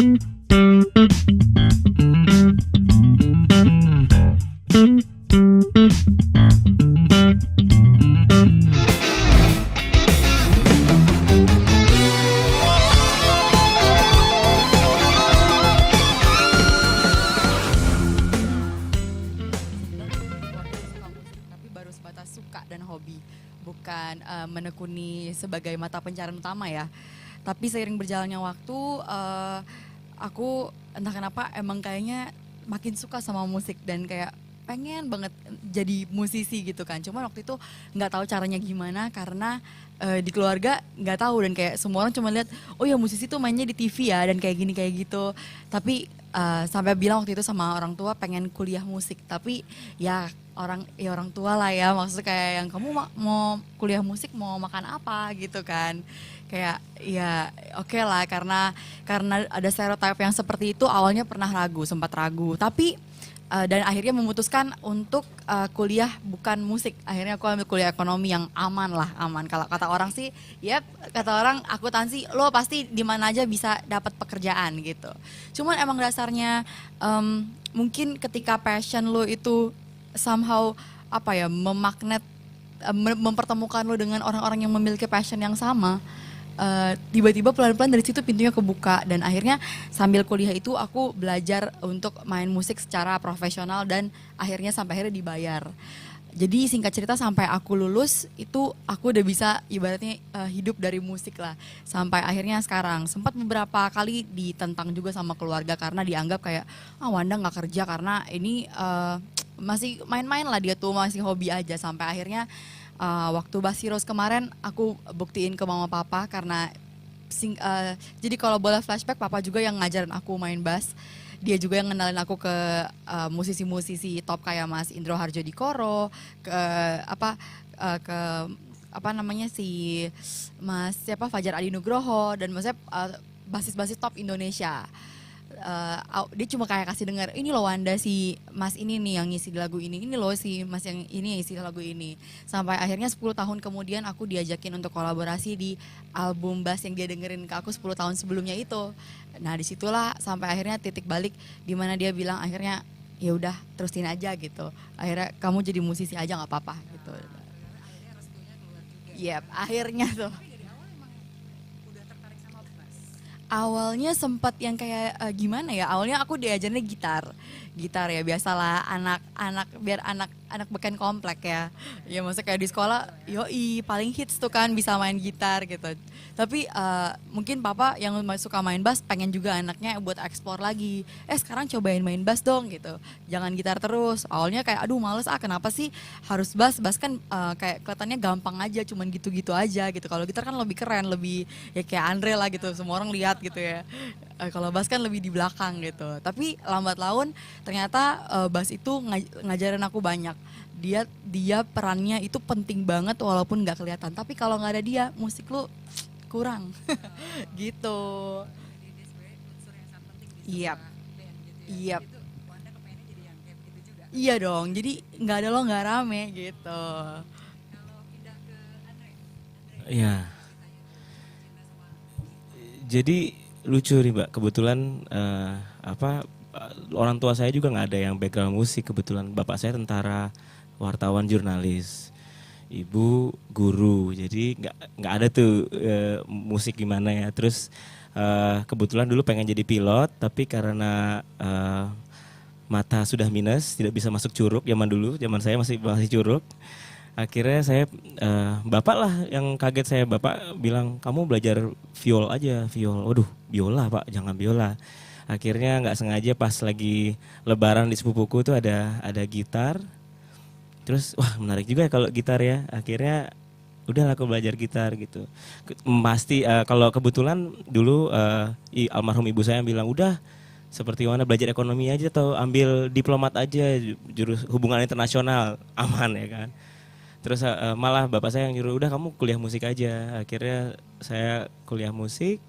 Tapi baru sebatas suka dan hobi, bukan menekuni sebagai mata pencarian utama ya. Tapi seiring berjalannya waktu, aku entah kenapa emang kayaknya makin suka sama musik dan kayak pengen banget jadi musisi gitu kan. Cuman waktu itu nggak tahu caranya gimana karena di keluarga nggak tahu dan kayak semua orang cuma lihat, oh ya musisi tuh mainnya di TV ya dan kayak gini kayak gitu. Tapi sampai bilang waktu itu sama orang tua pengen kuliah musik. Tapi ya orang tua lah ya, maksudnya kayak yang kamu mau kuliah musik mau makan apa gitu kan. Kayak ya oke lah karena ada stereotip yang seperti itu awalnya pernah ragu, sempat ragu. Tapi dan akhirnya memutuskan untuk kuliah bukan musik. Akhirnya aku ambil kuliah ekonomi yang aman lah, aman. Kalau kata orang sih, ya kata orang akuntansi lo pasti di mana aja bisa dapat pekerjaan gitu. Cuman emang dasarnya mungkin ketika passion lo itu somehow apa ya memagnet mempertemukan lo dengan orang-orang yang memiliki passion yang sama. Tiba-tiba pelan-pelan dari situ pintunya kebuka dan akhirnya sambil kuliah itu aku belajar untuk main musik secara profesional dan akhirnya dibayar. Jadi singkat cerita sampai aku lulus itu aku udah bisa ibaratnya hidup dari musik lah. Sampai akhirnya sekarang sempat beberapa kali ditentang juga sama keluarga karena dianggap kayak Wanda nggak kerja karena ini masih main-main lah dia tuh masih hobi aja sampai akhirnya waktu Basiros kemarin aku buktiin ke mama papa karena jadi kalau boleh flashback papa juga yang ngajarin aku main bass. Dia juga yang ngenalin aku ke musisi-musisi top kayak Mas Indro Harjodikoro, ke ke apa namanya si Mas siapa Fajar Adi Nugroho dan maksudnya basis-basis top Indonesia. Dia cuma kayak kasih dengar ini loh Wanda si Mas ini nih yang ngisi di lagu ini loh si Mas yang ini yang ngisi di lagu ini sampai akhirnya 10 tahun kemudian aku diajakin untuk kolaborasi di album bass yang dia dengerin ke aku 10 tahun sebelumnya itu. Nah disitulah sampai akhirnya titik balik di mana dia bilang akhirnya ya udah terusin aja gitu, akhirnya kamu jadi musisi aja nggak apa-apa gitu. Yep, akhirnya tuh. Awalnya sempat yang kayak gimana ya? Awalnya aku diajarnya gitar. Gitar ya biasalah anak-anak biar anak beken komplek ya. Ya maksudnya kayak di sekolah yoi paling hits tuh kan bisa main gitar gitu. Tapi mungkin papa yang suka main bass pengen juga anaknya buat eksplor lagi. Sekarang cobain main bass dong gitu. Jangan gitar terus. Awalnya kayak aduh males kenapa sih harus bass? Bass kan kayak kelihatannya gampang aja cuman gitu-gitu aja gitu. Kalau gitar kan lebih keren, lebih ya kayak Andre lah gitu. Semua orang lihat gitu ya. Kalau bass kan lebih di belakang gitu. Tapi lambat laun ternyata bass itu ngajarin aku banyak. Dia perannya itu penting banget walaupun nggak kelihatan. Tapi kalau nggak ada dia, musik lu kurang. Gitu. Iya. Iya. Iya dong. Jadi nggak ada lo nggak rame gitu. Ya, jadi lucu nih Mbak, kebetulan orang tua saya juga nggak ada yang background musik, kebetulan bapak saya tentara, wartawan, jurnalis, ibu guru, jadi nggak ada tuh musik gimana ya. Terus kebetulan dulu pengen jadi pilot, tapi karena mata sudah minus, tidak bisa masuk Curug zaman dulu, zaman saya masih Curug. Akhirnya saya bapak lah yang kaget saya, bapak bilang kamu belajar viol aja, viol. Waduh, biola Pak, jangan biola. Akhirnya nggak sengaja pas lagi lebaran di sepupuku tuh ada gitar. Terus wah menarik juga ya kalau gitar ya. Akhirnya udah aku belajar gitar gitu. Pasti kalau kebetulan dulu almarhum ibu saya bilang udah seperti mana belajar ekonomi aja atau ambil diplomat aja jurus hubungan internasional aman ya kan. Terus malah bapak saya yang nyuruh udah kamu kuliah musik aja. Akhirnya saya kuliah musik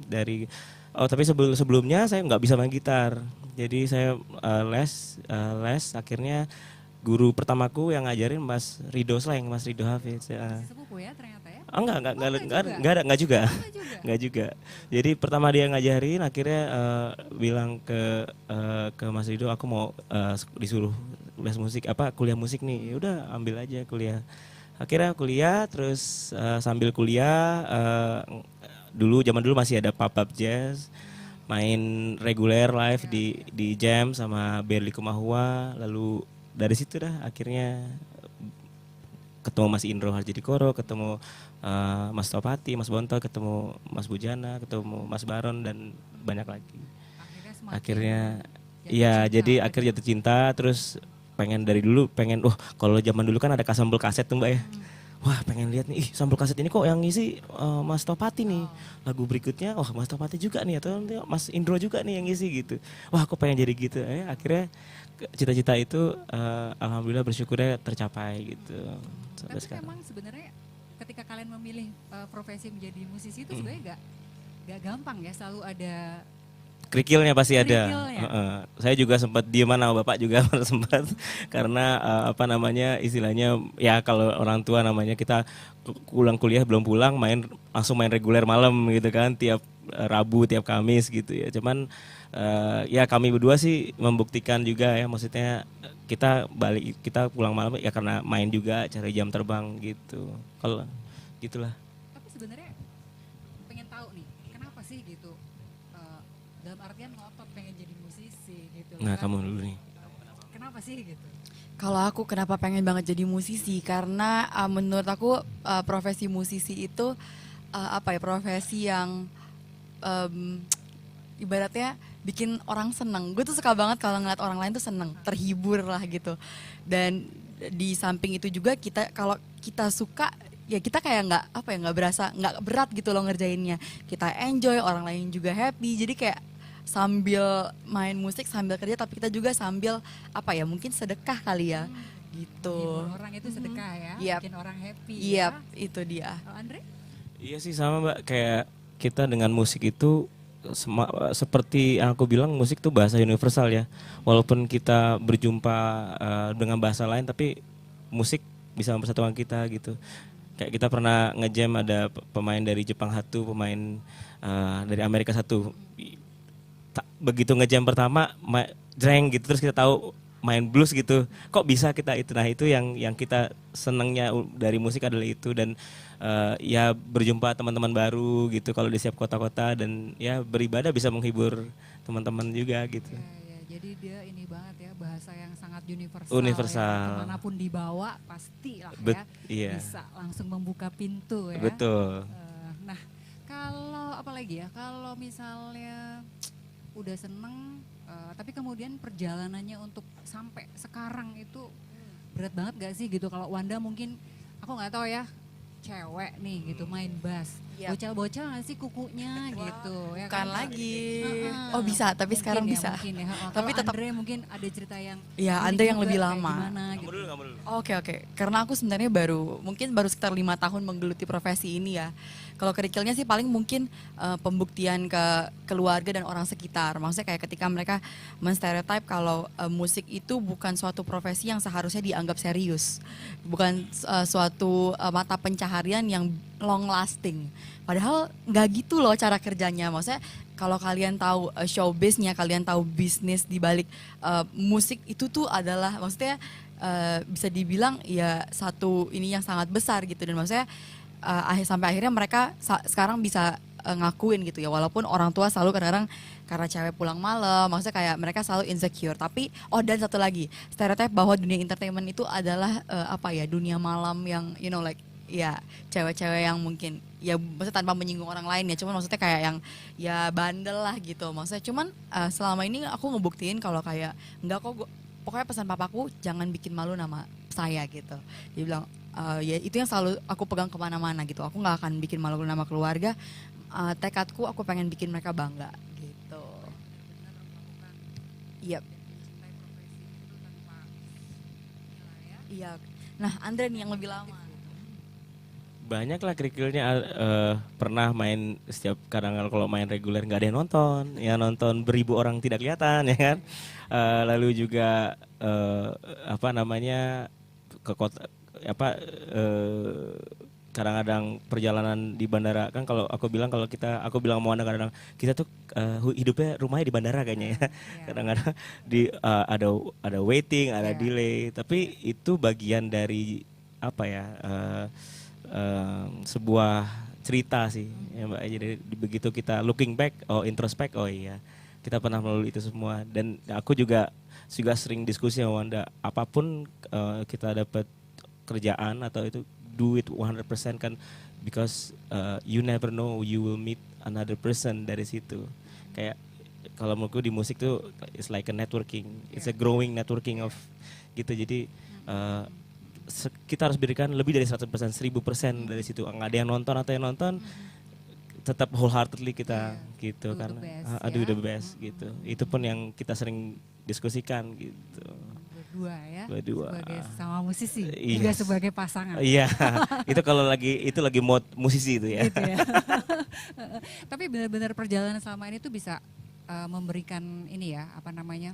dari tapi sebelumnya saya nggak bisa main gitar. Jadi saya les akhirnya guru pertamaku yang ngajarin Mas Rido Sleng, Mas Rido Hafiz. Sepupu ya ternyata ya. Enggak juga. Enggak juga. Enggak juga. Jadi pertama dia ngajarin, akhirnya bilang ke Mas Rido, aku mau disuruh les musik, kuliah musik nih. Ya udah ambil aja kuliah. Akhirnya kuliah, terus sambil kuliah dulu zaman dulu masih ada pub jazz, main reguler live di jam sama Berli Kumahua, lalu dari situ dah akhirnya ketemu Mas Indro Harjadikoro, ketemu Mas Topati, Mas Bonto, ketemu Mas Bujana, ketemu Mas Baron dan banyak lagi. Akhirnya iya, jadi akhirnya jatuh cinta, terus pengen dari dulu pengen kalau zaman dulu kan ada sampel kaset tuh Mbak ya. Wah, pengen lihat nih, sampel kaset ini kok yang ngisi Mas Topati nih. Lagu berikutnya, Mas Topati juga nih, atau Mas Indro juga nih yang ngisi gitu. Wah, aku pengen jadi gitu. Akhirnya cita-cita itu alhamdulillah bersyukurnya tercapai gitu. Tapi memang sebenarnya ketika kalian memilih profesi menjadi musisi itu sebenarnya gak gampang ya, selalu ada kerikilnya pasti ada. Kerikilnya. Saya juga sempat dieman sama bapak juga sempat karena istilahnya ya kalau orang tua namanya kita pulang kuliah belum pulang langsung main reguler malam gitu kan, tiap Rabu tiap Kamis gitu ya. Cuman ya kami berdua sih membuktikan juga ya, maksudnya kita pulang malam ya karena main juga, cari jam terbang gitu. Kalau gitulah. Tapi sebenarnya pengen tahu nih, kenapa sih gitu? Dalam artian ngotot pengen jadi musisi gitu. Nah, kan? kamu dulu nih. Kenapa sih gitu? Kalau aku kenapa pengen banget jadi musisi, karena menurut aku profesi musisi itu profesi yang ibaratnya bikin orang seneng. Gue tuh suka banget kalau ngeliat orang lain tuh seneng, terhibur lah gitu. Dan di samping itu juga kalau kita suka, ya kita kayak nggak berasa, nggak berat gitu loh ngerjainnya. Kita enjoy, orang lain juga happy. Jadi kayak sambil main musik, sambil kerja, tapi kita juga sambil mungkin sedekah kali ya gitu. Menghibur orang itu sedekah ya, Yep. bikin orang happy Yep, ya. itu dia. Andre? Iya sih sama Mbak, kayak kita dengan musik itu seperti yang aku bilang, musik itu bahasa universal ya. Walaupun kita berjumpa dengan bahasa lain, tapi musik bisa mempersatukan kita gitu. Kayak kita pernah ngejam, ada pemain dari Jepang satu, pemain dari Amerika satu. Begitu ngejam pertama, jreng gitu, terus kita tahu main blues gitu. Kok bisa kita itu? Nah itu yang kita senangnya dari musik adalah itu, dan ya berjumpa teman-teman baru gitu kalau di setiap kota-kota, dan ya beribadah bisa menghibur teman-teman juga gitu. Ya, jadi dia ini banget ya, bahasa yang sangat universal. Universal. Ya. Kemanapun dibawa pasti lah ya, iya. bisa langsung membuka pintu ya. Betul. Nah kalau apalagi ya, kalau misalnya udah seneng, tapi kemudian perjalanannya untuk sampai sekarang itu berat banget gak sih gitu? Kalau Wanda mungkin, aku nggak tahu ya, cewek nih gitu main bass, Yap. bocah-bocah nggak sih kukunya gitu? Ya Bukan kan? lagi. Heeh. Oh bisa, tapi Mungkin sekarang ya, bisa. Mungkin ya. Tapi Kalau tetap- Andre mungkin ada cerita yang Iya, unik Andre yang juga, lebih kayak lama. gimana gitu. Kamu dulu. Oke. Karena aku sebenarnya mungkin baru sekitar 5 tahun menggeluti profesi ini ya. Kalau kerikilnya sih paling mungkin pembuktian ke keluarga dan orang sekitar. Maksudnya kayak ketika mereka menstereotype kalau musik itu bukan suatu profesi yang seharusnya dianggap serius. Bukan suatu mata pencaharian yang long lasting. Padahal nggak gitu loh cara kerjanya. Maksudnya kalau kalian tahu showbiz-nya, kalian tahu bisnis di balik musik itu tuh adalah, maksudnya bisa dibilang ya satu ini yang sangat besar gitu. Dan maksudnya sampai akhirnya mereka sekarang bisa ngakuin gitu ya, walaupun orang tua selalu kadang-kadang karena cewek pulang malam, maksudnya kayak mereka selalu insecure. Tapi dan satu lagi stereotip bahwa dunia entertainment itu adalah dunia malam yang ya cewek-cewek yang mungkin ya maksudnya tanpa menyinggung orang lain ya, cuman maksudnya kayak yang ya bandel lah gitu. Maksudnya cuman selama ini aku ngebuktiin kalau kayak enggak kok, pokoknya pesan papaku jangan bikin malu nama saya gitu. Dia bilang ya itu yang selalu aku pegang kemana-mana gitu. Aku nggak akan bikin malu nama keluarga. Tekadku aku pengen bikin mereka bangga gitu. Iya. Iya. Nah, Andre nih yang lebih lama. Banyak lah kerikilnya, pernah main setiap kadang kalau main reguler nggak ada yang nonton beribu orang tidak kelihatan ya kan. Lalu juga ke kota kadang-kadang perjalanan di bandara kan kalau aku bilang aku bilang mau kadang-kadang kita tuh hidupnya rumahnya di bandara kayaknya ya. Kadang-kadang ada waiting, ada delay, tapi itu bagian dari apa ya sebuah cerita sih ya Mbak. Jadi begitu kita looking back, introspect, oh iya kita pernah melalui itu semua. Dan aku juga sering diskusi sama Wanda, apapun kita dapat kerjaan atau itu do it 100% kan, because you never know you will meet another person dari situ. Kayak kalau menurutku di musik tuh it's like a networking, it's a growing networking of gitu. Jadi kita harus berikan lebih dari 100%, 1000% dari situ. Nggak ada yang nonton atau yang nonton, tetap wholeheartedly kita gitu, karena do the best gitu. Itu pun yang kita sering diskusikan gitu. Berdua sebagai sama musisi, Yes. juga sebagai pasangan. Iya, itu kalau lagi mode musisi itu ya. Gitu ya. Tapi benar-benar perjalanan selama ini tuh bisa memberikan ini ya, apa namanya,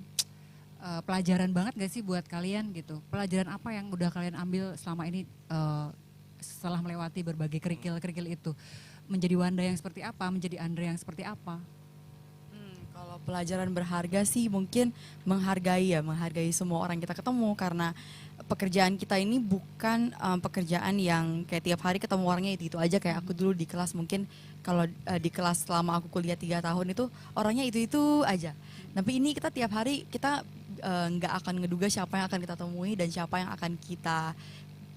pelajaran banget gak sih buat kalian gitu? Pelajaran apa yang udah kalian ambil selama ini setelah melewati berbagai kerikil-kerikil itu? Menjadi Wanda yang seperti apa, menjadi Andre yang seperti apa? Kalau pelajaran berharga sih mungkin menghargai semua orang kita ketemu, karena pekerjaan kita ini bukan pekerjaan yang kayak tiap hari ketemu orangnya itu aja. Kayak aku dulu di kelas, mungkin kalau di kelas selama aku kuliah 3 tahun itu orangnya itu aja. Tapi ini kita tiap hari kita nggak akan ngeduga siapa yang akan kita temui dan siapa yang akan kita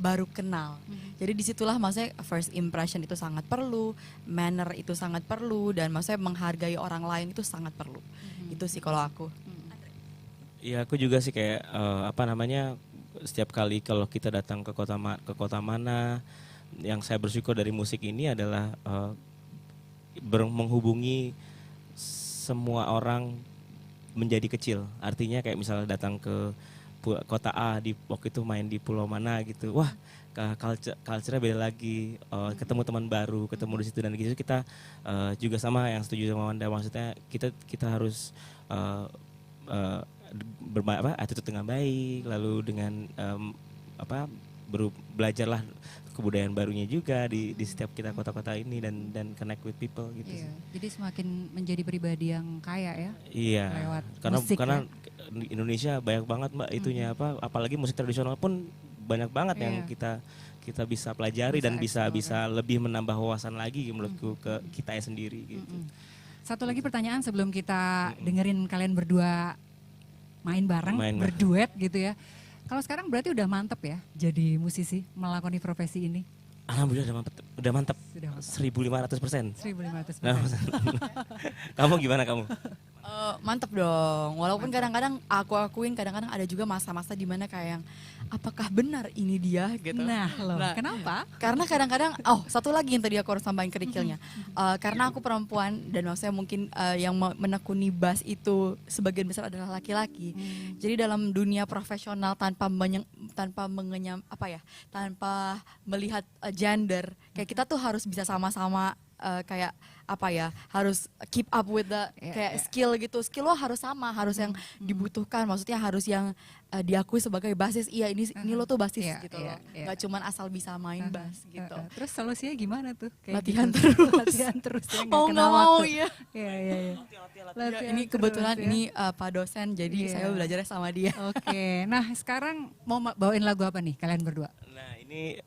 baru kenal. Jadi disitulah maksudnya first impression itu sangat perlu, manner itu sangat perlu, dan maksudnya menghargai orang lain itu sangat perlu. Itu sih kalau aku. Iya, aku juga sih kayak setiap kali kalau kita datang ke kota mana, yang saya bersyukur dari musik ini adalah menghubungi semua orang menjadi kecil. Artinya kayak misalnya datang ke kota A, waktu itu main di pulau mana gitu, wah culture-nya beda lagi, ketemu teman baru, ketemu di situ, dan gitu kita juga sama yang setuju sama Wanda, maksudnya kita harus attitude dengan baik, lalu dengan belajarlah kebudayaan barunya juga di setiap kita kota-kota ini, dan connect with people gitu. Iya, jadi semakin menjadi pribadi yang kaya ya. Iya. Lewat karena musik karena ya. Indonesia banyak banget Mbak itunya apalagi musik tradisional pun banyak banget yang kita bisa pelajari dan bisa lebih menambah wawasan lagi menurutku ke kita sendiri gitu. Satu lagi pertanyaan sebelum kita dengerin kalian berdua main bareng, berduet gitu ya. Kalau sekarang berarti udah mantep ya jadi musisi, melakoni profesi ini? Alhamdulillah udah mantep. 1500%. 1500%. Kamu gimana kamu? Mantep dong, walaupun kadang-kadang aku akuin kadang-kadang ada juga masa-masa di mana kayak yang apakah benar ini dia gitu. Nah, kenapa? Karena kadang-kadang, satu lagi yang tadi aku harus tambahin kerikilnya, karena aku perempuan dan maksudnya mungkin yang menekuni bass itu sebagian besar adalah laki-laki. Jadi dalam dunia profesional tanpa melihat gender, kayak kita tuh harus bisa sama-sama harus keep up with the skill gitu. Skill lo harus sama, harus yang dibutuhkan, maksudnya harus yang diakui sebagai basis. Iya, ini lo tuh basis gitu loh. Gak cuman asal bisa main bass gitu. Terus solusinya gimana tuh? Latihan gitu. terus. Latihan terus ya, mau nggak mau ya. Iya. Ini kebetulan ini Pak dosen, jadi saya belajarnya sama dia. Oke, nah sekarang mau bawain lagu apa nih kalian berdua? Nah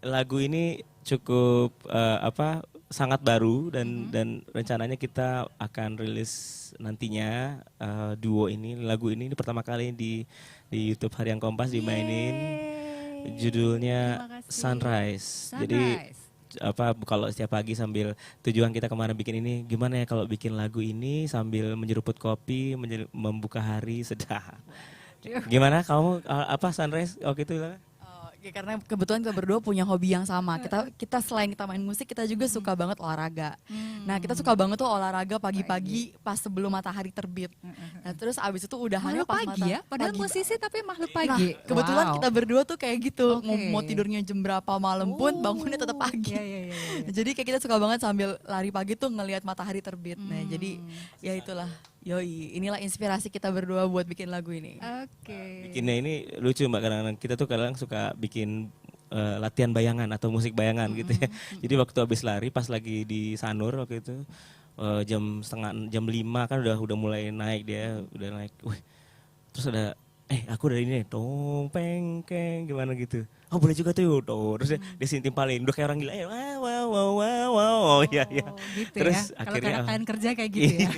lagu ini cukup sangat baru dan rencananya kita akan rilis nantinya duo ini. Lagu ini pertama kali di YouTube Harian Kompas dimainin. Judulnya Sunrise. Jadi kalau setiap pagi sambil tujuan kita kemarin bikin ini, gimana ya kalau bikin lagu ini sambil menjeruput kopi, membuka hari sedap. Gimana kamu Sunrise itu? Karena kebetulan kita berdua punya hobi yang sama. Kita selain kita main musik, kita juga suka banget olahraga. Nah, kita suka banget tuh olahraga pagi-pagi pas sebelum matahari terbit. Nah, terus abis itu udahannya pas pagi ya? Padahal pagi. musisi tapi makhluk pagi. Nah, kebetulan kita berdua tuh kayak gitu. Mau tidurnya jam berapa malam pun bangunnya tetap pagi. Iya. Jadi kayak kita suka banget sambil lari pagi tuh ngelihat matahari terbit. Nah, jadi ya itulah. Yoi, inilah inspirasi kita berdua buat bikin lagu ini. Oke. Bikinnya ini lucu Mbak, kadang-kadang kita tuh kadang suka bikin latihan bayangan atau musik bayangan gitu ya. Jadi waktu habis lari pas lagi di Sanur waktu itu jam 5 kan udah mulai naik dia, udah naik. Wih. Terus ada aku dari ini tong peng keng gimana gitu. Oh boleh juga tuh tuh. Terus dia timpalin udah kayak orang gila. Wow. Iya. Oh, gitu Terus ya. Kalau akhirnya kalian kerja kayak gitu ya.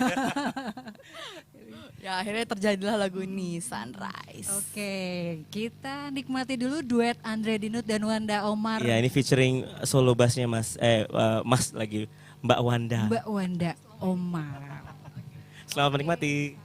Ya akhirnya terjadilah lagu ini Sunrise. Oke, kita nikmati dulu duet Andre Dinut dan Wanda Omar. ya ini featuring solo bassnya Mas lagi Mbak Wanda. Mbak Wanda Omar. Selamat menikmati.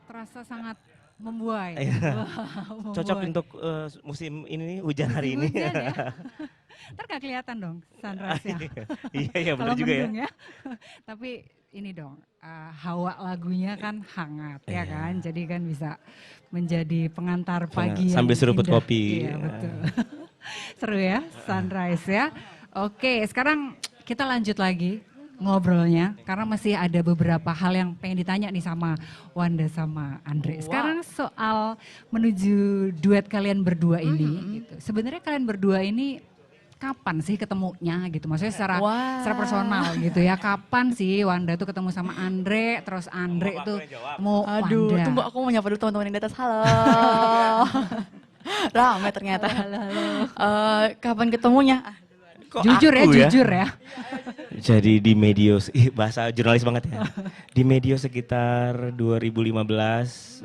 Terasa sangat membuai. Iya. Wow, Cocok membuai. untuk musim ini nih, hujan hari ini. Hujan ya. Ntar gak kelihatan dong sunrise-nya. Iya, iya Kalau benar juga ya. mendung ya. Tapi ini dong, hawa lagunya kan hangat ya Iya. kan. Jadi kan bisa menjadi pengantar pagi yang Sambil seruput indah. kopi. Iya betul. Seru ya sunrise ya. Oke sekarang kita lanjut lagi ngobrolnya. Karena masih ada beberapa hal yang pengen ditanya nih sama Wanda sama Andre. Sekarang soal menuju duet kalian berdua ini. Gitu. Sebenarnya kalian berdua ini kapan sih ketemunya gitu? Maksudnya secara personal gitu ya. Kapan sih Wanda tuh ketemu sama Andre, terus Andre tuh ketemu Aduh, Wanda. tunggu aku mau nyapa dulu teman-teman yang di atas. Halo. Rame ternyata. Kapan ketemunya? Kok Jujur ya, aku jujur ya. Jadi di media, bahasa jurnalis banget ya. Di media sekitar 2015,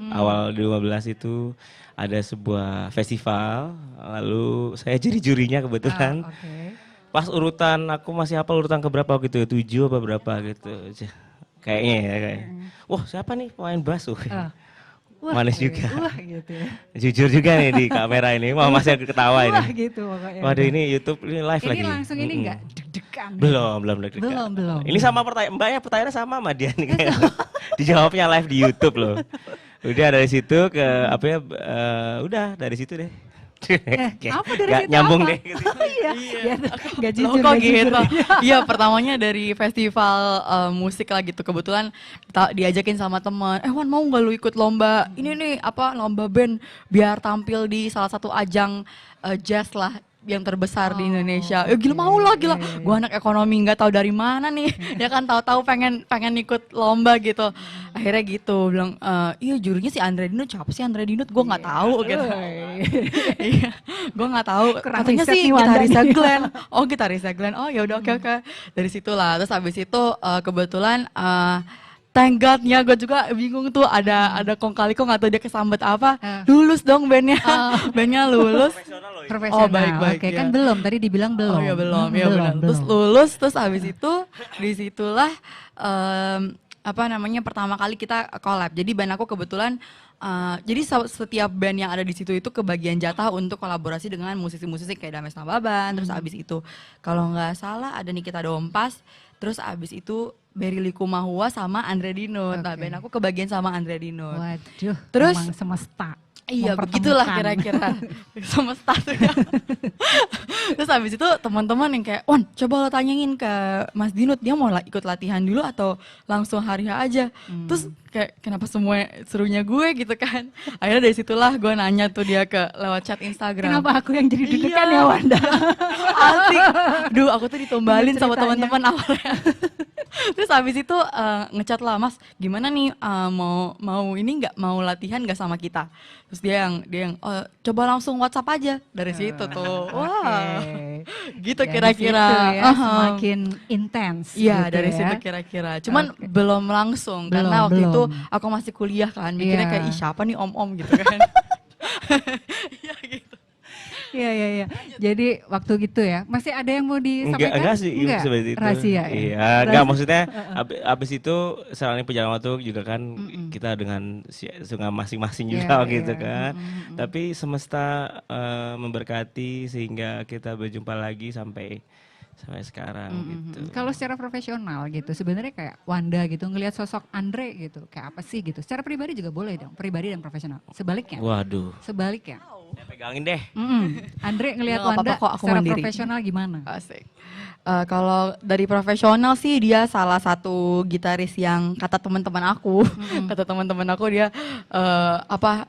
awal 2015 itu ada sebuah festival, lalu saya jadi jurinya kebetulan. Oke. Pas urutan, aku masih hafal urutan keberapa gitu, 7 apa berapa gitu. Kayaknya ya, kayak. Wah siapa nih pemain bass? Wah, Manis juga. Wah gitu ya. Jujur juga nih di kamera ini, mau masih ketawa Wah ini. gitu pokoknya. Waduh ini YouTube ini live Ini lagi. langsung ini Mm-mm. enggak deg-degan? Belum deg-degan. Belum. Ini sama pertanyaan, mbaknya pertanyaannya sama dia nih kayak. Dijawabnya live di YouTube loh. Udah dari situ ke apa ya, udah dari situ deh. Apa dari Nggak situ nyambung apa? deh. Gitu. Oh iya, ya, nggak Loh, jujur, kok nggak jujur. gitu? Iya pertamanya dari festival musik lah gitu. Kebetulan diajakin sama teman. Wan mau nggak lu ikut lomba ini nih apa lomba band biar tampil di salah satu ajang jazz lah yang terbesar di Indonesia. Ya gila mau lah gila. Gua anak ekonomi nggak tahu dari mana nih. Ya kan tahu-tahu pengen ikut lomba gitu. Akhirnya gitu bilang iya jurinya si Andre Dinut. Siapa sih Andre Dinut? Gua nggak tahu gitu. Iya, gue nggak tahu. Kurang Katanya riset sih nih Wanda gitarisnya nih. Glenn. Oh gitarisnya Glenn. Oh ya udah oke. Dari situlah. Terus habis itu kebetulan thank God-nya gue juga bingung tuh ada kong kali kok nggak tahu dia kesambet apa. Lulus dong bandnya. Bandnya lulus. Profesional. Oh, baik, Oke, ya. kan belum. Tadi dibilang belum. Oh ya belum, ya Belum, benar. belum. Terus lulus, terus habis itu disitulah apa namanya pertama kali kita collab. Jadi band aku kebetulan, jadi setiap band yang ada di situ itu kebagian jatah untuk kolaborasi dengan musisi-musisi kayak Dames Nababan. Terus habis itu kalau nggak salah ada Nikita Dompas. Terus abis itu Berry Likumahua sama Andre Dinut. Nah Oke. band aku kebagian sama Andre Dinut. Waduh, Terus- emang semesta. Iya begitulah mempertemukan. kira-kira semesta tuh ya. Terus habis itu teman-teman yang kayak, Wan coba lo tanyain ke Mas Dinut dia mau ikut latihan dulu atau langsung hari aja. Terus kayak kenapa semua serunya gue gitu kan. Akhirnya dari situlah gue nanya tuh dia ke lewat chat Instagram. Kenapa aku yang jadi deg-degan Iya. ya Wanda? Asik. Duh aku tuh ditumbalin Ini sama ceritanya. teman-teman awalnya. Terus habis itu ngechat lah Mas gimana nih mau ini nggak mau latihan nggak sama kita. Terus dia yang "Oh, coba langsung WhatsApp aja dari situ tuh. Wah. Gitu Dari kira-kira. situ ya, Aha. semakin intens. Iya gitu dari ya. situ kira-kira. Cuman Oke. belum langsung karena Belum, waktu itu belum. aku masih kuliah kan. Mikirnya Iya. kayak ih siapa nih om-om gitu kan. Iya gitu. Iya. Jadi waktu gitu ya, masih ada yang mau disampaikan? Enggak sih seperti itu. Rahasia ya? Iya, Rahasia. enggak maksudnya abis itu selain perjalanan waktu juga kan kita dengan sungai masing-masing juga Iya, gitu iya. kan. Tapi semesta memberkati sehingga kita berjumpa lagi sampai sekarang gitu. Kalau secara profesional gitu, sebenarnya kayak Wanda gitu, ngelihat sosok Andre gitu, kayak apa sih gitu. Secara pribadi juga boleh dong, pribadi dan profesional. Sebaliknya, Waduh, sebaliknya. saya pegangin deh. Andre ngelihat Nggak apa-apa Wanda kok, aku secara mandiri. profesional gimana? Asik. Kalau dari profesional sih dia salah satu gitaris yang kata teman-teman aku, kata teman-teman aku dia apa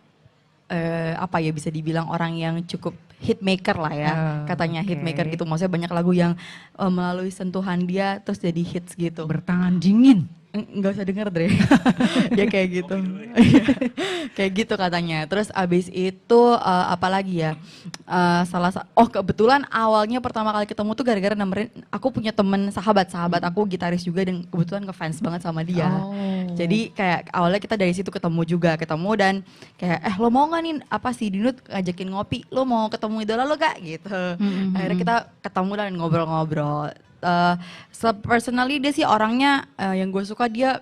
ya bisa dibilang orang yang cukup hitmaker lah ya, katanya oke. hitmaker gitu. Maksudnya banyak lagu yang melalui sentuhan dia terus jadi hits gitu. Bertangan dingin. Nggak usah denger Dre. Dia kayak gitu. Iya. Kayak gitu katanya. Terus abis itu apalagi ya, kebetulan awalnya pertama kali ketemu tuh gara-gara nemenin, aku punya temen sahabat aku gitaris juga dan kebetulan ngefans banget sama dia. Jadi kayak awalnya kita dari situ ketemu dan kayak lo mau gak nih apa sih Dinut ngajakin ngopi, lo mau ketemu idola lo gak gitu. Akhirnya kita ketemu dan ngobrol-ngobrol. Personally dia sih orangnya yang gue suka dia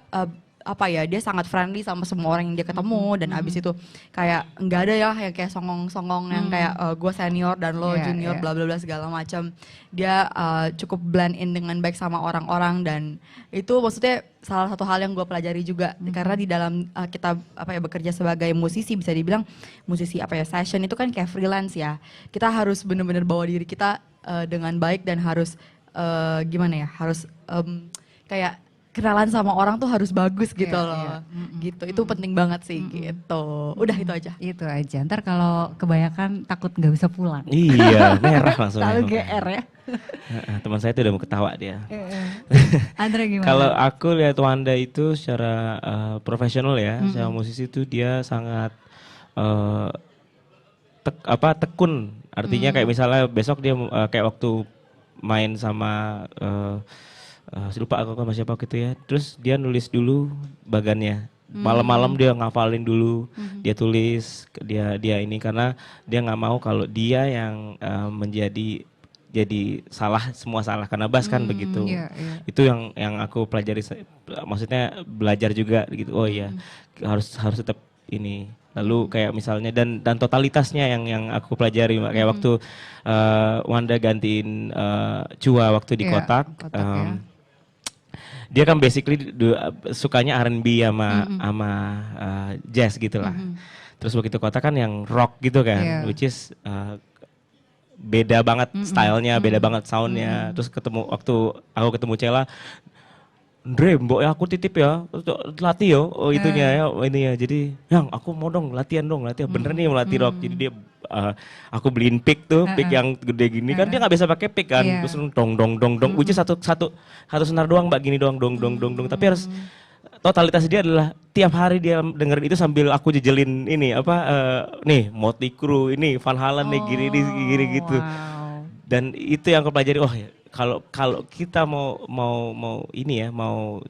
apa ya, dia sangat friendly sama semua orang yang dia ketemu, dan abis itu kayak nggak ada ya yang kayak songong-songong yang kayak gue senior dan lo junior bla bla bla segala macam. Dia cukup blend in dengan baik sama orang-orang, dan itu maksudnya salah satu hal yang gue pelajari juga karena di dalam kita apa ya bekerja sebagai musisi, bisa dibilang musisi apa ya session itu kan kayak freelance ya. Kita harus benar-benar bawa diri kita dengan baik, dan harus gimana ya, harus kayak kenalan sama orang tuh harus bagus gitu loh. Gitu, itu penting banget sih gitu. Udah itu aja. Itu aja, ntar kalau kebanyakan takut nggak bisa pulang. Iya, merah langsung. Selalu GR ya. Teman saya tuh udah mau ketawa dia. Andre gimana? Kalau aku lihat Wanda itu secara profesional ya, secara musisi itu dia sangat tekun. Artinya kayak misalnya besok dia kayak waktu main sama saya lupa aku sama siapa gitu ya. Terus dia nulis dulu bagannya. Malam-malam dia ngafalin dulu, dia tulis, dia ini karena dia nggak mau kalau dia yang jadi salah, semua salah karena bass kan begitu. Itu yang aku pelajari, maksudnya belajar juga gitu. Oh iya, harus tetap ini. Lalu kayak misalnya dan totalitasnya yang aku pelajari kayak waktu Wanda gantiin Chua waktu di Kotak. Dia kan basically sukanya R&B sama jazz gitu lah. Terus begitu Kotak kan yang rock gitu kan, which is beda banget stylenya, beda banget soundnya. Terus waktu aku ketemu Cella, Andre, mbok ya aku titip ya, latih yo, itunya ya, ini ya. Jadi, yang aku mau latihan bener nih mau latih rock. Jadi dia, aku beliin pick tuh, pick yang gede gini kan dia nggak bisa pakai pick kan, terus dong, which is satu senar doang mbak, gini doang, dong. Tapi harus totalitas dia adalah tiap hari dia dengerin itu sambil aku jejelin ini nih Motley Crue, ini Van Halen nih gini gitu. Dan itu yang aku pelajari, ya. Kalau kita mau ini ya, mau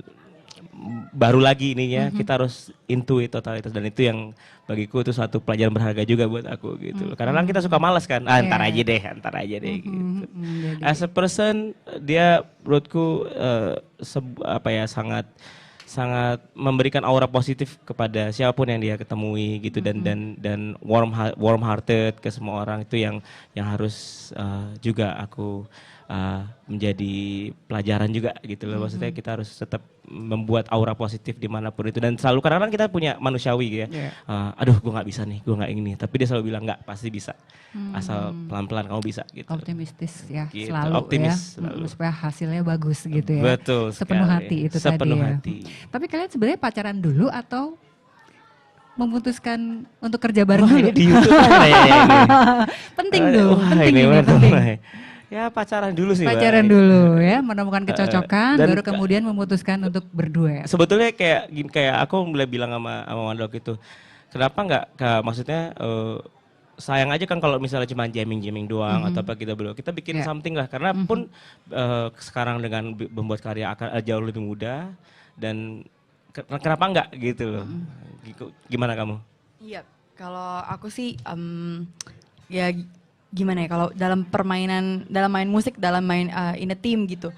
baru lagi ininya, kita harus intuit totalitas, dan itu yang bagiku itu suatu pelajaran berharga juga buat aku gitu. Karena kan kita suka malas kan, ntar aja deh gitu. As a person dia menurutku sangat memberikan aura positif kepada siapapun yang dia ketemui gitu, dan warm hearted ke semua orang. Itu yang harus juga aku menjadi pelajaran juga gitu loh. Maksudnya kita harus tetap membuat aura positif dimanapun itu, dan selalu kadang-kadang kita punya manusiawi ya. Aduh gue nggak bisa nih, gue nggak ini, tapi dia selalu bilang nggak, pasti bisa, asal pelan-pelan kamu bisa gitu. Optimistis ya, gitu. selalu optimis, ya, supaya hasilnya bagus gitu ya. Betul sepenuh sekali. hati itu sepenuh tadi hati. ya. Tapi kalian sebenarnya pacaran dulu atau memutuskan untuk kerja bareng dulu? Ini di YouTube kan ya ini. Penting dong, penting ini ini, penting. Ya pacaran dulu sih. Pacaran dulu ya, menemukan kecocokan, dan baru kemudian memutuskan untuk berdua. Sebetulnya kayak aku mulai bilang sama Wanda gitu, kenapa nggak maksudnya sayang aja kan kalau misalnya cuma jamming doang atau apa kita bikin something lah, karena pun sekarang dengan membuat karya akan jauh lebih mudah, dan kenapa nggak gitu loh. Gimana kamu? Iya, kalau aku sih ya gimana ya, kalau dalam permainan, dalam main musik, dalam main in a team gitu,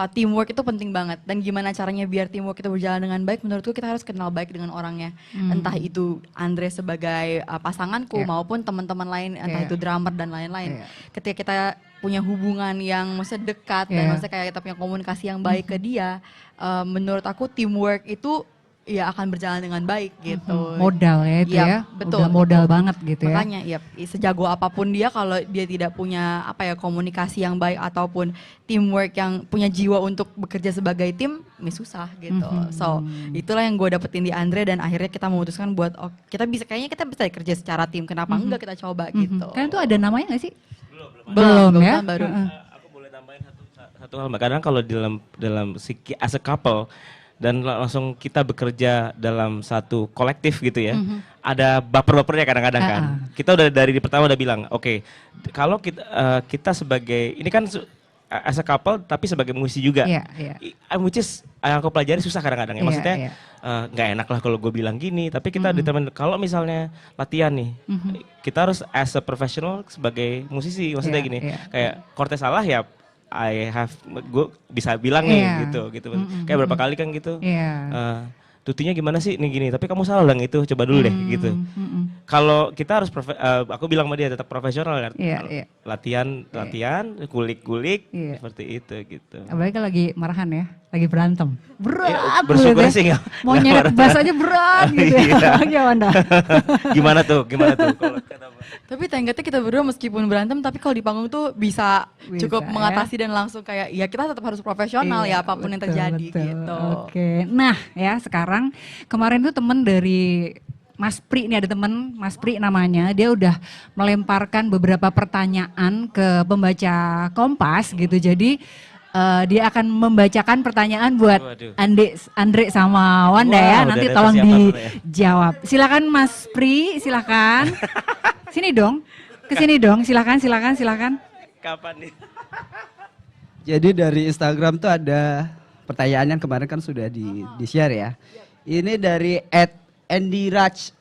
teamwork itu penting banget. Dan gimana caranya biar teamwork itu berjalan dengan baik, menurutku kita harus kenal baik dengan orangnya. Entah itu Andre sebagai pasanganku maupun teman-teman lain, entah itu drummer dan lain-lain. Ketika kita punya hubungan yang maksudnya dekat dan maksudnya kayak kita punya komunikasi yang baik ke dia, menurut aku teamwork itu ya akan berjalan dengan baik gitu. Modal ya itu ya, betul, udah modal banget gitu ya. Makanya sejago apapun dia, kalau dia tidak punya komunikasi yang baik ataupun teamwork yang punya jiwa untuk bekerja sebagai tim, ini susah gitu. So itulah yang gue dapetin di Andre, dan akhirnya kita memutuskan buat kayaknya kita bisa kerja secara tim, kenapa enggak kita coba gitu. Kalian tuh ada namanya gak sih? Belum ya? Baru. Aku boleh tambahin satu hal Mbak. Kadang kalau dalam as a couple dan langsung kita bekerja dalam satu kolektif gitu ya, ada baper-bapernya kadang-kadang kan. Kita udah dari pertama udah bilang, oke, kalau kita sebagai, ini kan as a couple tapi sebagai musisi juga, which is yang aku pelajari susah kadang-kadang ya. Maksudnya nggak enak lah kalau gue bilang gini, tapi kita determine kalau misalnya latihan nih, kita harus as a professional sebagai musisi. Maksudnya gini, kayak Cortez salah ya, gue bisa bilang nih gitu. Kayak berapa kali kan gitu. Tutinya gimana sih nih gini, tapi kamu salah lang itu, coba dulu deh gitu. Kalau kita harus aku bilang sama dia tetap profesional kan. Iya. Latihan, kulik-kulik Iya. seperti itu gitu. Apalagi kalau lagi marahan ya, lagi berantem. Berat Bersyukur banget ya. sih nggak Mau nyeret marah. bass aja berat gitu Iya. ya. Gimana? Gimana tuh? Kalau kata Mbak? Tapi tenggatnya kita berdua meskipun berantem, tapi kalau di panggung tuh bisa cukup Bisa, mengatasi dan langsung kayak ya kita tetap harus profesional Iya, ya apapun yang betul, terjadi betul. gitu. Oke, nah ya sekarang kemarin tuh temen dari Mas Pri, ini ada temen Mas Pri namanya, dia udah melemparkan beberapa pertanyaan ke pembaca Kompas gitu. Jadi dia akan membacakan pertanyaan buat Waduh. Andre sama Wanda Wah, ya. udah Nanti ada tolong persiapan ya. dijawab. Silakan Mas Pri, silakan. Sini dong, kesini dong, silakan. Kapan nih? Jadi dari Instagram tuh ada pertanyaan yang kemarin kan sudah di-share ya. Ini dari @Andy-Raj.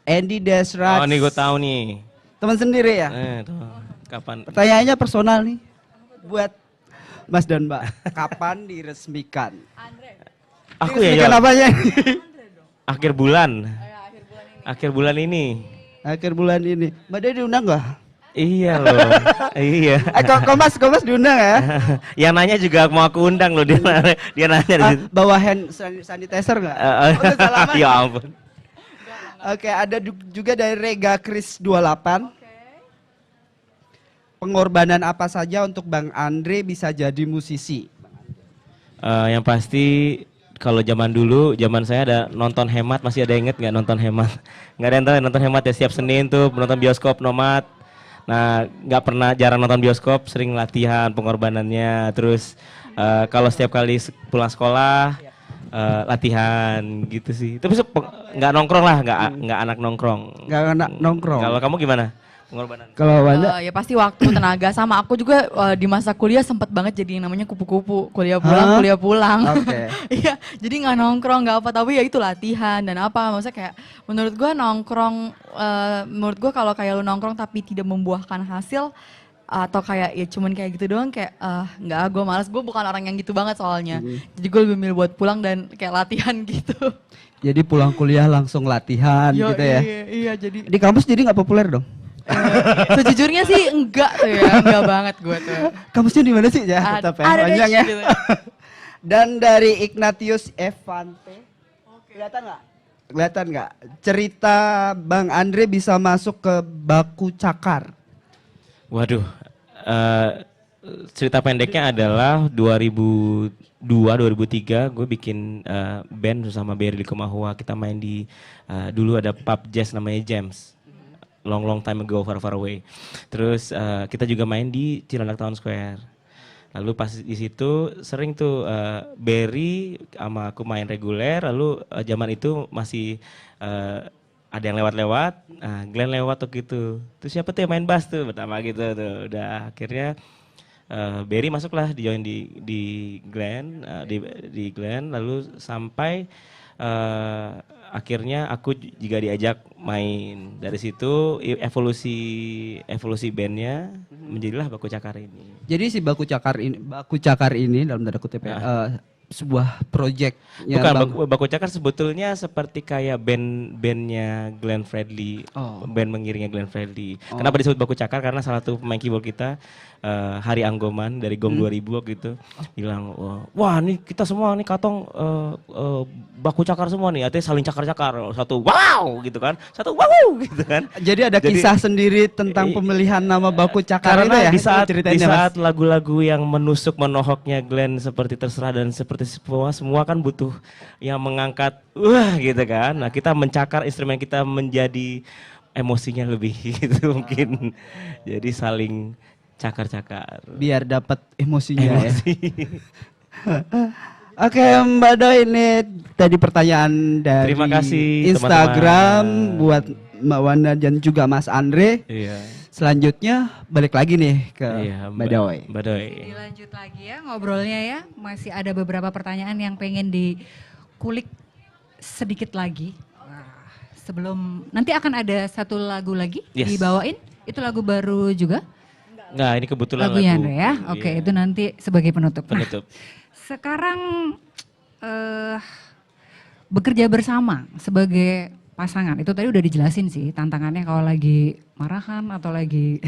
Oh nih gue tahu nih. Teman sendiri ya. Tuh. Kapan? Pertanyaannya personal nih. Buat Mas dan Mbak. Kapan diresmikan? Aku ya Diresmikan jawab. apanya? Akhir bulan. Akhir bulan ini. Akhir bulan ini. Mbak Dia diundang nggak? Iya loh. Iya. Kompas diundang ya? Yang nanya juga mau aku undang loh, dia nanya di situ. Bawa hand sanitizer nggak? Udah salaman? Ya ampun. Oke, ada juga dari Rega Kris 28. Pengorbanan apa saja untuk Bang Andre bisa jadi musisi? Yang pasti kalau zaman dulu, zaman saya ada nonton hemat, masih ada yang inget nggak nonton hemat? Nggak ada yang tahu nonton hemat ya, setiap Senin tuh nonton bioskop nomad. Nah, nggak pernah jarang nonton bioskop, sering latihan pengorbanannya. Terus kalau setiap kali pulang sekolah latihan gitu sih. Tapi nggak nongkrong lah, nggak anak nongkrong. Nggak anak nongkrong. Kalau kamu gimana? Pengorbanan. Kalau Wanda, Ya pasti waktu, tenaga, sama aku juga di masa kuliah sempat banget jadi yang namanya kupu-kupu, kuliah pulang. Oke. Iya, jadi nggak nongkrong nggak apa, tapi ya itu latihan dan apa, maksudnya kayak menurut gua nongkrong, menurut gua kalau kayak lu nongkrong tapi tidak membuahkan hasil atau kayak ya cuman kayak gitu doang kayak nggak, gue malas, gue bukan orang yang gitu banget soalnya, jadi gue lebih milih buat pulang dan kayak latihan gitu. jadi pulang kuliah langsung latihan Yo, gitu ya. Iya, jadi Di kampus jadi nggak populer dong? sejujurnya sih enggak tuh ya, enggak banget gue tuh. Kampusnya di mana sih ya? Tetap ya, Ada deh, panjang ya. gitu. Dan dari Ignatius Evante, kelihatan nggak? Cerita Bang Andre bisa masuk ke baku cakar. Waduh, cerita pendeknya adalah 2002-2003 gue bikin band bersama Berry Likumahua. Kita main di dulu ada pub jazz namanya James, long time ago, far away. Terus kita juga main di Cilandak Town Square. Lalu pas di situ sering tuh Berry sama aku main reguler. Lalu zaman itu masih ada yang lewat-lewat, Glenn lewat tuh gitu. Terus siapa tuh yang main bass tuh pertama gitu tuh. Udah akhirnya Berry masuklah join di Glenn, di Glenn. Lalu sampai akhirnya aku juga diajak main. Dari situ evolusi bandnya menjadilah Baku Cakar ini. Jadi si baku cakar ini dalam tanda kutip ya, sebuah project. Bukan, Baku Cakar sebetulnya seperti kayak bandnya Glenn Fredly, band mengiringnya Glenn Fredly. Kenapa disebut Baku Cakar? Karena salah satu pemain keyboard kita, Hari Anggoman dari Gong 2000 waktu itu, bilang, wah nih kita semua nih Katong Baku Cakar semua nih, artinya saling cakar-cakar. Satu wow gitu kan, satu wow gitu kan. Jadi ada kisah sendiri tentang pemilihan nama baku cakar Karena itu ya? di saat lagu-lagu yang menusuk menohoknya Glenn seperti Terserah dan seperti semua kan butuh yang mengangkat gitu kan. Nah, kita mencakar instrumen kita menjadi emosinya lebih gitu mungkin. Jadi saling cakar-cakar. Biar dapat emosinya ya. Emosi. Oke Mbak Doi, ini tadi pertanyaan dari Terima kasih, Instagram teman-teman. buat Mbak Wanda dan juga Mas Andre. Iya. Selanjutnya balik lagi nih ke Iya, Mbak Doi. Mbak Doi. Dilanjut lagi ya ngobrolnya ya. Masih ada beberapa pertanyaan yang pengen dikulik sedikit lagi. Wah, sebelum nanti akan ada satu lagu lagi Yes. dibawain. Itu lagu baru juga Nggak, ini kebetulan lagunya lagu. Andre ya. Oke, Iya, itu nanti sebagai penutup. Nah, penutup. sekarang bekerja bersama sebagai pasangan itu tadi udah dijelasin sih tantangannya kalau lagi marahan atau lagi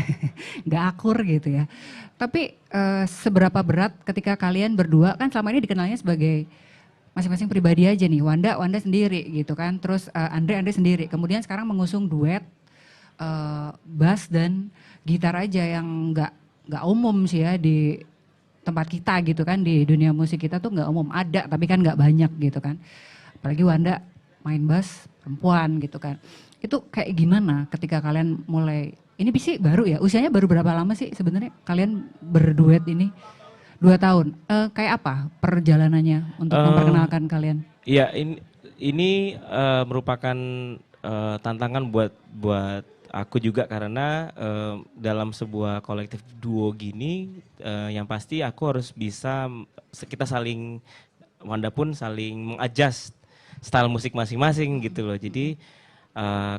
nggak akur gitu ya. Tapi seberapa berat ketika kalian berdua kan selama ini dikenalnya sebagai masing-masing pribadi aja nih. Wanda sendiri gitu kan. Terus Andre sendiri. Kemudian sekarang mengusung duet bass dan gitar aja yang nggak umum sih ya di tempat kita gitu kan, di dunia musik kita tuh nggak umum, ada tapi kan nggak banyak gitu kan. Apalagi Wanda main bass perempuan gitu kan. Itu kayak gimana ketika kalian mulai, ini sih baru ya, usianya baru berapa lama sih sebenarnya kalian berduet ini? 2 tahun. Kayak apa perjalanannya untuk memperkenalkan kalian? Iya, ini merupakan tantangan buat aku juga karena dalam sebuah kolektif duo gini yang pasti aku harus bisa, kita saling, Wanda pun saling mengadjust style musik masing-masing gitu loh. Jadi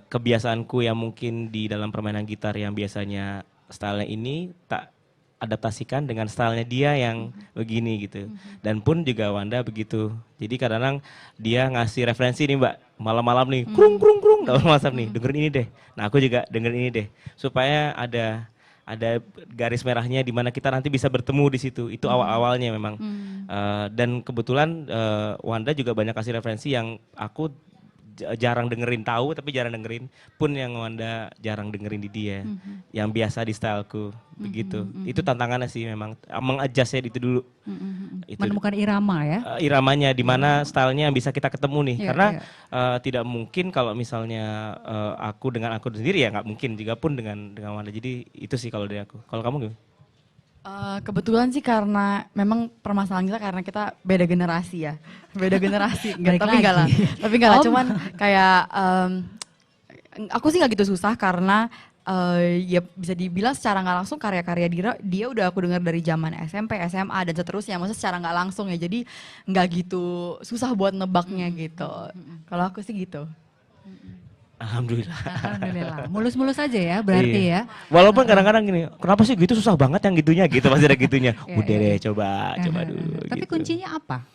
kebiasaanku yang mungkin di dalam permainan gitar yang biasanya stylenya ini tak adaptasikan dengan stylenya dia yang begini gitu. Dan pun juga Wanda begitu. Jadi kadang-kadang dia ngasih referensi nih Mbak, malam-malam nih, krung krung krung, dalam WhatsApp nih, dengerin ini deh. Nah aku juga dengerin ini deh, supaya ada garis merahnya di mana kita nanti bisa bertemu di situ. Itu awal-awalnya memang. Dan kebetulan Wanda juga banyak kasih referensi yang aku jarang dengerin, tahu tapi jarang dengerin, pun yang Wanda jarang dengerin di dia, yang biasa di styleku begitu. Itu tantangannya sih memang, mengadjustnya itu dulu. Itu, menemukan irama ya? Iramanya di mana stylenya yang bisa kita ketemu nih, Iya, karena iya. tidak mungkin kalau misalnya aku dengan aku sendiri ya nggak mungkin, juga pun dengan Wanda. Jadi itu sih kalau dari aku. Kalau kamu gimana? Kebetulan sih karena memang permasalahan kita karena kita beda generasi ya, beda generasi. Balik Tapi enggak lah, lagi. tapi enggak lah. Om. Cuman kayak aku sih nggak gitu susah karena ya bisa dibilang secara nggak langsung karya-karya dia udah aku dengar dari zaman SMP, SMA dan seterusnya. Maksudnya secara nggak langsung ya, jadi nggak gitu susah buat nebaknya gitu. Kalau aku sih gitu. Alhamdulillah. Alhamdulillah. Mulus-mulus aja ya berarti Iya. ya. Walaupun kadang-kadang gini, kenapa sih gitu susah banget yang gitunya gitu, pasti ada gitunya. Iya, Udah iya. deh coba dulu. Tapi gitu. kuncinya apa?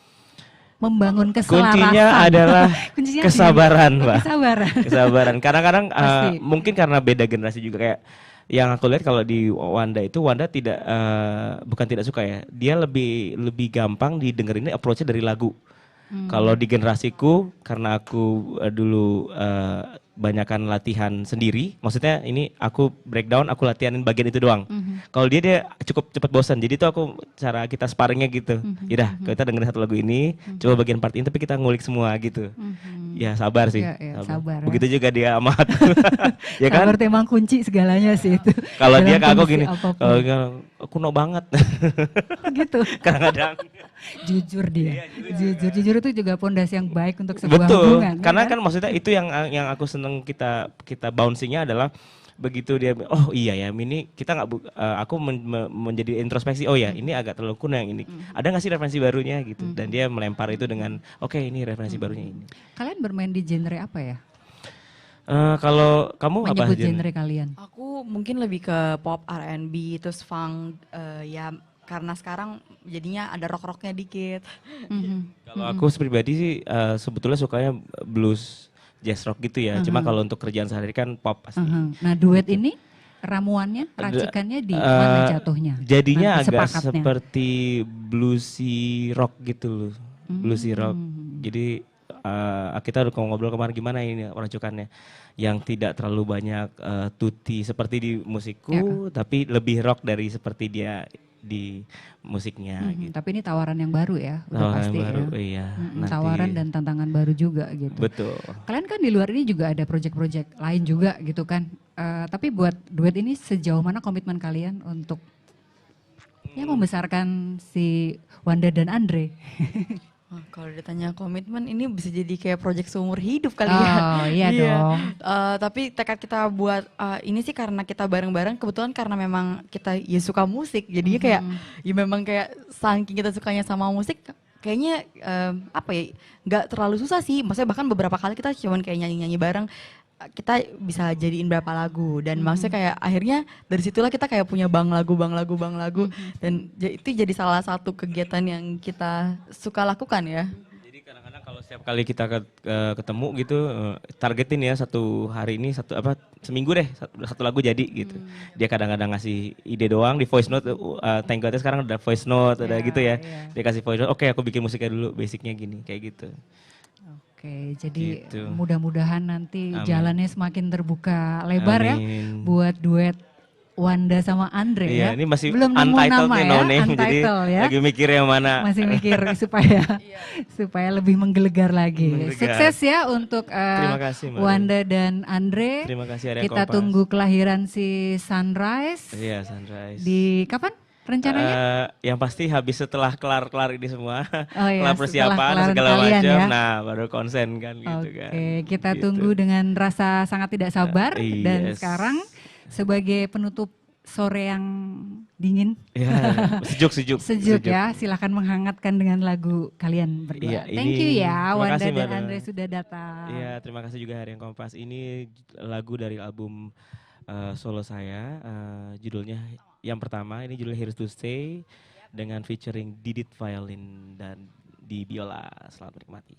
Membangun keselarasan. Kuncinya adalah Kuncinya kesabaran, apa? Mbak. Kesabaran. Kesabaran. Kadang-kadang Pasti. mungkin karena beda generasi juga, kayak yang aku lihat kalau di Wanda itu, Wanda tidak bukan tidak suka ya. Dia lebih gampang didengerin approach-nya dari lagu. Kalau di generasiku, karena aku dulu banyakan latihan sendiri, maksudnya ini aku breakdown, aku latihanin bagian itu doang. Kalau dia cukup cepat bosan, jadi itu aku cara kita sparringnya gitu. Yaudah, kita dengerin satu lagu ini, coba bagian part ini, tapi kita ngulik semua gitu. Ya sabar sih. Iya, sabar ya. Begitu juga dia sama aku. Ya kan? Sabar tuh emang kunci segalanya sih itu. Kalau dia Dalam ke aku kondisi gini, apapun. kalau dia kuno banget. Gitu. Kadang-kadang. Jujur dia. Jujur itu juga pondasi yang baik untuk sebuah Betul, hubungan. ya karena kan maksudnya itu yang aku seneng, kita bouncingnya adalah begitu dia, oh iya ya ini kita nggak aku menjadi introspeksi, oh ya ini agak terlalu kuno yang ini, ada nggak sih referensi barunya gitu, dan dia melempar itu dengan oke, ini referensi barunya ini. Kalian bermain di genre apa ya? Kalau kamu apa Menyebut Jen? genre kalian. Aku mungkin lebih ke pop, R&B, terus funk, ya karena sekarang jadinya ada rock-rocknya dikit. Kalau aku pribadi sih sebetulnya sukanya blues, jazz rock gitu ya. Cuma kalau untuk kerjaan sehari-hari kan pop pasti. Nah duet ini ramuannya, racikannya di mana jatuhnya? Jadinya Nanti agak sepakatnya. seperti bluesy rock gitu loh. Bluesy rock. Jadi kita udah ngobrol kemarin gimana ini racukannya. Yang tidak terlalu banyak tutti seperti di musikku, tapi lebih rock dari seperti dia di musiknya gitu. Tapi ini tawaran yang baru ya, udah Tawaran pasti baru, ya. iya. Tawaran dan tantangan baru juga gitu. Betul. Kalian kan di luar ini juga ada project-project lain juga gitu kan. Tapi buat duet ini sejauh mana komitmen kalian untuk ya membesarkan si Wanda dan Andre? Wah, kalau ditanya komitmen ini bisa jadi kayak project seumur hidup kali Oh, ya. iya dong. Tapi tekad kita buat ini sih karena kita bareng-bareng, kebetulan karena memang kita ya suka musik, jadinya kayak ya memang kayak saking kita sukanya sama musik, kayaknya apa ya, nggak terlalu susah sih. Maksudnya bahkan beberapa kali kita cuman kayak nyanyi-nyanyi bareng, kita bisa jadiin berapa lagu, dan maksudnya kayak akhirnya dari situlah kita kayak punya bang lagu dan itu jadi salah satu kegiatan yang kita suka lakukan ya. Jadi kadang-kadang Kalau setiap kali kita ketemu gitu, targetin ya satu hari ini seminggu deh satu lagu jadi gitu. Dia kadang-kadang ngasih ide doang di voice note. Thank God sekarang udah voice note ada gitu ya. Dia kasih voice note. Oke, aku bikin musiknya dulu, basicnya gini kayak gitu. Oke, jadi Gitu. mudah-mudahan nanti Amin. jalannya semakin terbuka lebar ya Amin. buat duet Wanda sama Andre Iya, ya. ini masih Belum nemu untitled nama nih, ya, no name, jadi untitled ya. lagi mikir yang mana. Masih mikir supaya lebih menggelegar lagi. Menggelegar. Sukses ya untuk Terima kasih, Mbak Wanda dan Andre. Terima kasih Area Kita Kompas. tunggu kelahiran si Sunrise. Iya, Sunrise. Di kapan rencananya? Yang pasti habis setelah kelar ini semua, Oh iya, kelar setelah persiapan kelaran segala kalian macam, ya. nah baru konsen kan gitu Oke, kan. kita Gitu. tunggu dengan rasa sangat tidak sabar. Dan Yes. sekarang sebagai penutup sore yang dingin, Ya, sejuk ya, silahkan menghangatkan dengan lagu kalian berdua. Iya, Thank ini- you ya, terima Wanda kasih, dan Mbak Dara. Andre sudah datang. Iya, terima kasih juga Harian Kompas. Ini lagu dari album solo saya, judulnya yang pertama ini judulnya Here's to Stay dengan featuring Didit Violin dan di biola. Selamat menikmati.